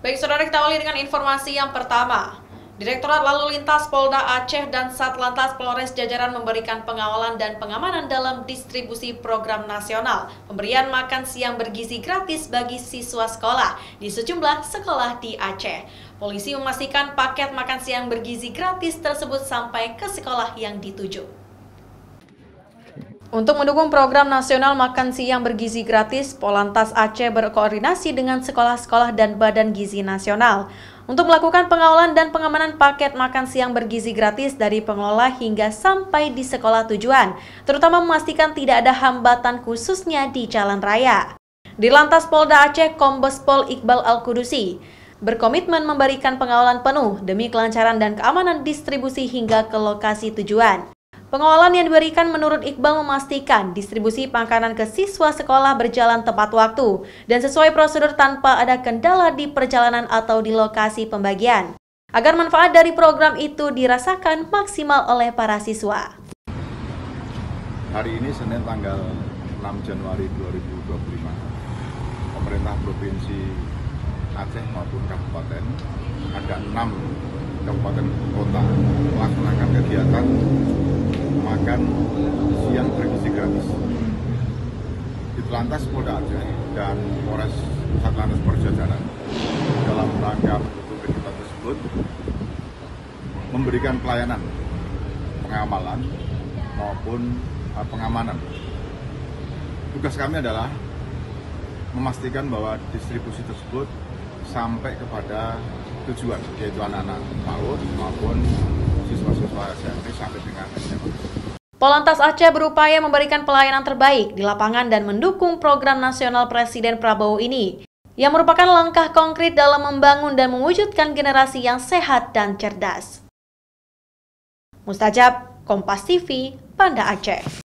Baik, saudara, kita awali dengan informasi yang pertama. Direktorat Lalu Lintas Polda Aceh dan Satlantas Polres jajaran memberikan pengawalan dan pengamanan dalam distribusi program nasional pemberian makan siang bergizi gratis bagi siswa sekolah di sejumlah sekolah di Aceh. Polisi memastikan paket makan siang bergizi gratis tersebut sampai ke sekolah yang dituju. Untuk mendukung program nasional makan siang bergizi gratis, Polantas Aceh berkoordinasi dengan sekolah-sekolah dan Badan Gizi Nasional untuk melakukan pengawalan dan pengamanan paket makan siang bergizi gratis dari pengelola hingga sampai di sekolah tujuan, terutama memastikan tidak ada hambatan khususnya di jalan raya. Dirlantas Polda Aceh Kombes Pol Iqbal Al-Qudusi berkomitmen memberikan pengawalan penuh demi kelancaran dan keamanan distribusi hingga ke lokasi tujuan. Pengawalan yang diberikan menurut Iqbal memastikan distribusi makanan ke siswa sekolah berjalan tepat waktu dan sesuai prosedur tanpa ada kendala di perjalanan atau di lokasi pembagian, agar manfaat dari program itu dirasakan maksimal oleh para siswa. Hari ini Senin tanggal 6 Januari 2025, pemerintah Provinsi Aceh maupun Kabupaten, ada 6 kabupaten kota melaksanakan kegiatan makan siang bergizi gratis. Ditlantas Polda Aceh dan Polres Satlantas Perjajaran dalam rangka mendukung kegiatan tersebut memberikan pelayanan pengamalan maupun pengamanan. Tugas kami adalah memastikan bahwa distribusi tersebut sampai kepada tujuan, yaitu anak-anak PAUD maupun siswa-siswa SMP sampai dengan SMA. Polantas Aceh berupaya memberikan pelayanan terbaik di lapangan dan mendukung program nasional Presiden Prabowo ini, yang merupakan langkah konkret dalam membangun dan mewujudkan generasi yang sehat dan cerdas. Mustajab, Kompas TV, Banda Aceh.